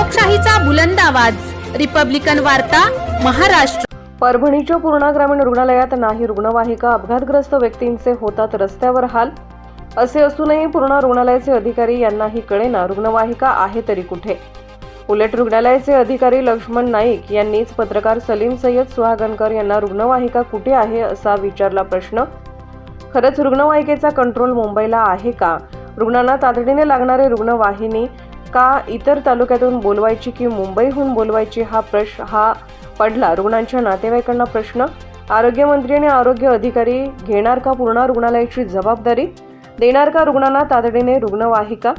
लोकशाहीचा बुलंद आवाज, रिपब्लिकन वार्ता, महाराष्ट्र। परभणीच्या पूर्णा ग्रामीण रुग्णालयात नाही रुग्णवाहिका, अपघातग्रस्त व्यक्तींचे होतात रस्त्यावर हाल। असे असूनही पूर्णा रुग्णालयाचे अधिकारी यांनाही कळेना रुग्णवाहिका आहे तरी कुठे। उलट रुग्णालयाचे अधिकारी लक्ष्मण नाईक यांनीच पत्रकार सलीम सय्यद सुहागनकर यांना रुग्णवाहिका कुठे आहे असा विचारला प्रश्न। खरंच रुग्णवाहिकेचा कंट्रोल मुंबईला आहे का? रुग्णांना तातडीने लागणारे रुग्णवाहिनी का इतर तालुक्यातून बोलवायची की मुंबईहून बोलवायची हा पडला रुग्णांच्या नातेवाईकांना प्रश्न। आरोग्यमंत्री आणि आरोग्य अधिकारी घेणार का पूर्णा रुग्णालयाची जबाबदारी? देणार का रुग्णांना तातडीने रुग्णवाहिका?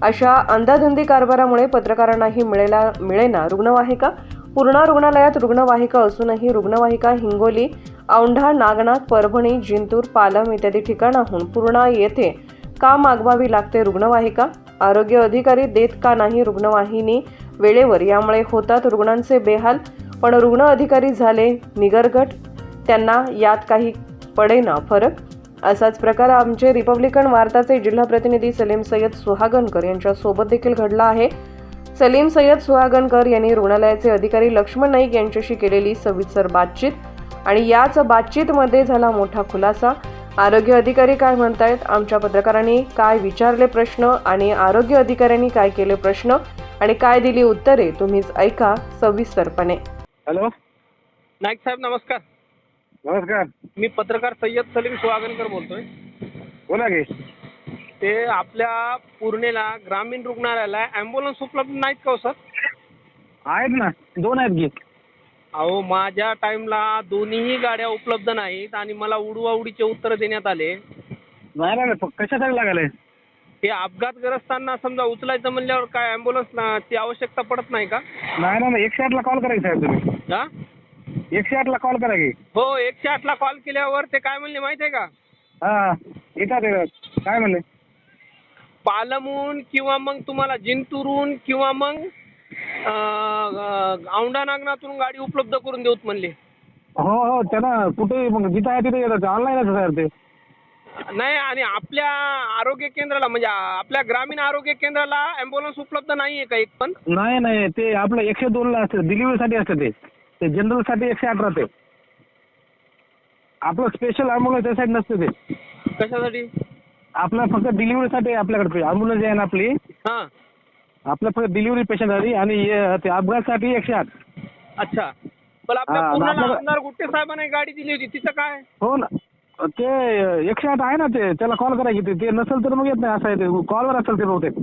अशा अंधाधुंदी कारभारामुळे पत्रकारांनाही मिळेना रुग्णवाहिका। पूर्णा रुग्णालयात रुग्णवाहिका असूनही रुग्णवाहिका हिंगोली, औंढा, नागनाथ, परभणी, जिंतूर, पालम इत्यादी ठिकाणाहून पूर्णा येथे का मागवावी लागते रुग्णवाहिका? आरोग्य अधिकारी देत का नाही रुग्णवाहिनी वेळेवर? यामुळे होतात रुग्णांचे बेहाल। पण रुग्ण अधिकारी झाले निगरगट, त्यांना यात काही पडेना फरक। असाच प्रकार आमचे रिपब्लिकन वार्ताचे जिल्हा प्रतिनिधी सलीम सय्यद सुहागनकर यांच्या सोबत देखील घडला आहे। सलीम सय्यद सुहागनकर यांनी रुग्णालयाचे अधिकारी लक्ष्मण नाईक यांच्याशी केलेली सविस्तर बातचीत आणि याच बातचीतमध्ये झाला मोठा खुलासा। आरोग्य अधिकारी काय म्हणतायत, आमच्या पत्रकारांनी काय विचारले प्रश्न आणि आरोग्य अधिकाऱ्यांनी काय केले प्रश्न आणि काय दिली उत्तरे, तुम्हीच ऐका सविस्तरपणे। हॅलो नाईक साहेब, नमस्कार। नमस्कार, मी पत्रकार सय्यद सलीम सुहागनकर बोलतोय। बोला की। ते आपल्या पूर्णेला ग्रामीण रुग्णालयाला ॲम्ब्युलन्स उपलब्ध नाहीत का हो सर? आहेत ना, 2 आहेत की। अहो, माझ्या टाईमला दोन्हीही गाड्या उपलब्ध नाहीत आणि मला उडवाउडीचे उत्तर देण्यात आले। नाही कशासाठी लागायला? ते अपघातग्रस्तांना समजा उचलायचं म्हणल्यावर काय ॲम्ब्युलन्स ची आवश्यकता पडत नाही का? नाही 108 ला कॉल करायचं साहेब तुम्ही। हा, 108 ला कॉल करा की। हो, 108 ला कॉल केल्यावर ते काय म्हणले माहिती आहे का? हा येतात काय म्हणले? पालमहून किंवा मग तुम्हाला जिंतूरून किंवा मग औंढा नागनाथून गाडी उपलब्ध करून देऊत म्हणले। हो त्यांना कुठे मग जिथं आहे तिथे येतात, ऑनलाईन आहे साहेब ते। नाही, आणि आपल्या आरोग्य केंद्राला म्हणजे आपल्या ग्रामीण आरोग्य केंद्राला ॲम्ब्युलन्स उपलब्ध नाहीये का एक पण? नाही ते आपलं 102 ला असतं, डिलिव्हरीसाठी असतं ते जनरल साठी 108 राहते। आपलं स्पेशल ॲम्ब्युलन्स त्यासाठी नसते ते। कशासाठी? आपलं फक्त डिलिव्हरीसाठी आपल्याकडे ॲम्ब्युलन्स आहे ना आपली, हा, आपलं फक्त डिलिव्हरी पेशंटसाठी आणि ते अपघातासाठी 108। अच्छा, पण आपल्या पूर्णला आमदार गुट्टे साहेबांनी गाडी दिली होती, तिचं काय? हो ना, ते 108 आहे ना, ते त्याला कॉल करा की ते नसेल तर मग येत नाही, असं आहे ते कॉलवर असेल ते बहुतेक।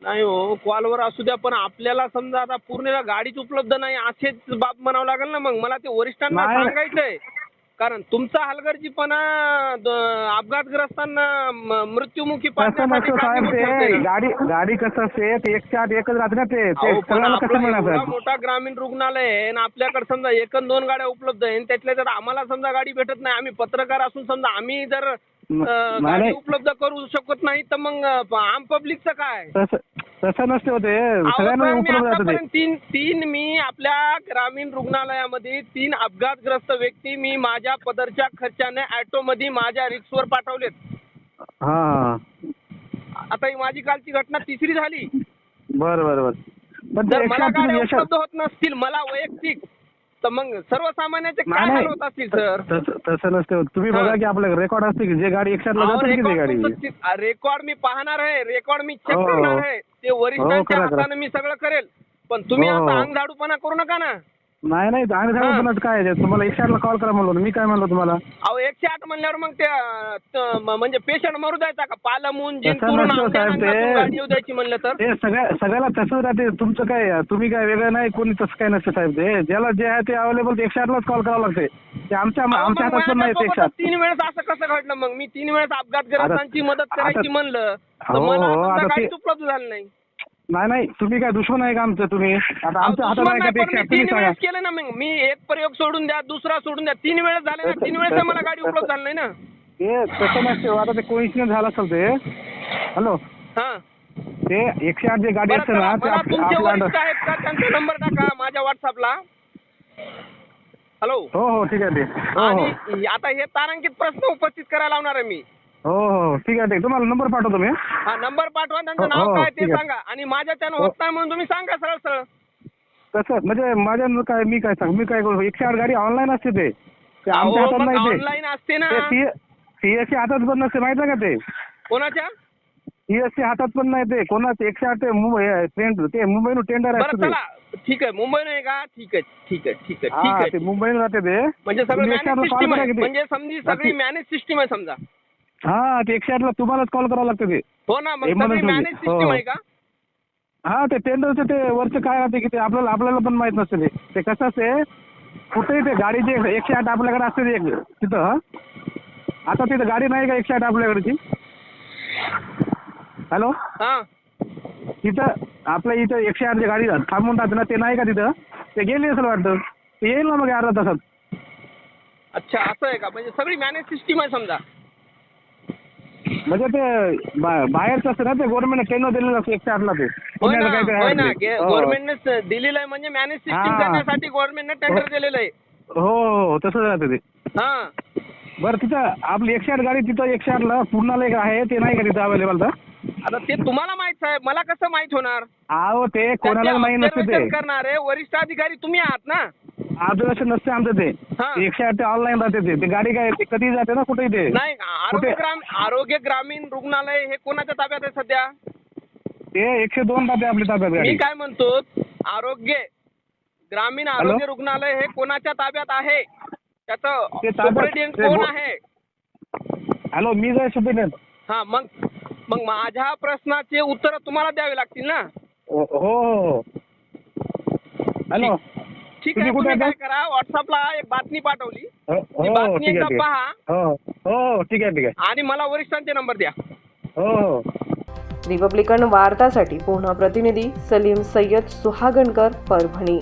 नाही हो, कॉलवर असू द्या, पण आपल्याला समजा आता पूर्णेला गाडीच उपलब्ध नाही असेच बाब म्हणावं लागेल ना। मग मला ते वरिष्ठांना सांगायचंय, कारण तुमचा हलगर्जीपणा अपघातग्रस्तांना मृत्युमुखी पाडण्यासाठी कारणीभूत ठरते। गाडी कसं असते, ते 108 एकच राहते ना, ते सगळ्यांना कसं मिळणार? मोठा ग्रामीण रुग्णालय आहे आणि आपल्याकडे समजा 1-2 गाड्या उपलब्ध आहे, त्यातल्या तर आम्हाला समजा गाडी भेटत नाही। आम्ही पत्रकार असून समजा आम्ही जर गाडी उपलब्ध करू शकत नाही तर मग आम पब्लिकचं काय? तसं नसते होते, सगळ्यांना उपलब्ध राहते। तीन मी आपल्या ग्रामीण रुग्णालयामध्ये 3 अपघातग्रस्त व्यक्ती मी माझ्या पदरच्या खर्चाने ऑटो मध्ये माझ्या रिक्षावर पाठवलेत। हा, आता ही माझी कालची घटना 3री झाली। बरं पण जर मला गाड्या उपलब्ध होत नसतील मला वैयक्तिक, तर मग सर्वसामान्याचे काय हाल होत असतील सर? तसं नसते, तुम्ही बघा की आपलं रेकॉर्ड असते की जे गाडी 108 ला जाते की ते गाडी रेकॉर्ड मी पाहणार आहे, रेकॉर्ड मी चेक करणार आहे, ते वरिष्ठांच्या हाताने मी सगळं करेल। पण तुम्ही आता अंगझाडूपणा करू नका ना। नाही अंगझाडूपणा काय आहे? तुम्हाला 108 ला कॉल करा म्हणलो, मी काय म्हणलो तुम्हाला? अहो 108 म्हणल्यावर मग ते म्हणजे पेशंट मरू द्यायचा का? पालमून जिंतूरून गाडी येऊ द्यायची म्हणलं तर ते सगळ्याला तसंच राहते। तुमचं काय, तुम्ही काय वेगळं नाही, कोणी तसं काय नसतं साहेब। ते ज्याला जे आहे ते अवेलेबल 108 लाच कॉल करावं लागते, ते आमच्या हातात पण नाही। 3 वेळेस असं कसं घडलं? मग मी 3 वेळेस अपघातग्रस्तांची मदत करायची म्हणलं तर मला गाडीच उपलब्ध झाली नाही। नाही तुम्ही काय दुश्मन आहे का आमचं? तुम्ही आता आमच्या हातात आहे का? 3 वेळेस केलं ना, मग मी एक प्रयोग सोडून द्या, दुसरा सोडून द्या, 3 वेळेस झाले ना, 3 वेळेस मला गाडी उपलब्ध झाली नाही ना। ते तसं नसते, आता ते कोइन्सिडेंस झाला असेल ते। हॅलो, हा, ते 108 जे गाडी असते ना, तुमचे वरिष्ठ आहेत का? त्यांचा नंबर टाका माझ्या व्हॉट्सअपला। हॅलो, हो ठीक आहे ते। आणि आता हे तारांकित प्रश्न उपस्थित करायला लावणार आहे मी। हो ठीक आहे, तुम्हाला नंबर पाठवतो मी। हा, नंबर पाठवा, त्यांचं नाव काय ते सांगा आणि माझ्या त्यानं होत नाही म्हणून तुम्ही सांगा सरळ सरळ। कसं म्हणजे माझ्या मी काय सांग, मी काय करू, 108 गाडी ऑनलाईन असते ते आमच्या अहो, हातात मग नाही ऑनलाईन असते ना. ते सीएससी हातात पण नसते माहिती आहे का ते. कोणाच्या? सीएससी हातात पण नाही ते कोणाच 108 ते मुंबईनं टेंडर बरं असते ते. चला ठीक आहे, मुंबई नाही का? ठीक आहे ठीक आहे ठीक आहे हा ठीक ते आहे. मुंबईला जाते ते. म्हणजे सगळं तुम्ही मॅनेज 108 ला call सिस्टीम करा आहे, किती? म्हणजे समजी सगळी मॅनेज सिस्टीम आहे समजा. हा ते 108 ला तुम्हालाच कॉल करावं लागतं ते. हो ना, मग Emergency सगळी मध्ये. मॅनेज हो, सिस्टीम हो. आहे का? हा ते टेंडरचं ते वरचं काय राहते की ते आपल्याला पण माहित नसते ते कसं असते कुठेही ते गाडीचे 108 आपल्याकडे असते ते एक तिथं. आता तिथं गाडी नाही का 108 आपल्याकडची? हॅलो, हा तिथं आपल्या इथं 108 ची गाडी थांबून राहते ना, ते नाही का तिथं? ते गेली असेल वाटतं, ते येईल ना मग अर्धा तासात. अच्छा असं आहे का? म्हणजे सगळी मॅनेज सिस्टीम आहे समजा. म्हणजे ते बाहेरचं असतं ना ते गव्हर्नमेंटने टेंडर दिलेलं असतं 108 ला ते. होय ना पुण्याला काहीतरी होय ना, आहे ते. हो. गव्हर्नमेंटने दिलेलं आहे म्हणजे मॅनेज सिस्टीम हा. करण्यासाठी गव्हर्नमेंटने टेंडर दिलेलं आहे. हो तसंच राहतं ते. हा बरं तिथं आपली 108 गाडी तिथं 108 ला पूर्णाला एक आहे ते नाही का तिथं अवेलेबल तर? आता ते तुम्हाला माहित साहेब, मला कसं माहित होणार? अहो ते कोणाला माहित नसते ते. Observation करणारे वरिष्ठ अधिकारी तुम्ही आहात ना. ऑब्झर्वेशन नसते आमचं ते. हा. 108 ऑनलाईन राहते ते गाडी काय ते कधी जाते ना कुठेही ते. नाही, आरोग्य ग्रामीण रुग्णालय हे कोणाच्या ताब्यात आहे सध्या? ते 102 राहते आपल्या ताब्यात मी गाडी. काय म्हणतो, ग्रामीण आरोग्य रुग्णालय हे कोणाच्या ताब्यात आहे? त्याचं ते ताब्यात- सुप्रिटेंडेंट ते कोण गो- आहे? हॅलो मी जाय सुप्रिटेंडेंट. हा मग माझ्या प्रश्नाचे उत्तर तुम्हाला द्यावे लागतील ना. हो. हॅलो ठीक आहे, तुम्ही कुठे तुम्ही काय आता? करा, व्हॉट्सअपला एक बातमी पाठवली, हो ती बातमी ठीक एकदा आहे पहा हो ठीक आहे आणि मला वरिष्ठांचे नंबर द्या. हो. रिपब्लिकन वार्तासाठी पुन्हा प्रतिनिधी सलीम सय्यद सुहागणकर, परभणी.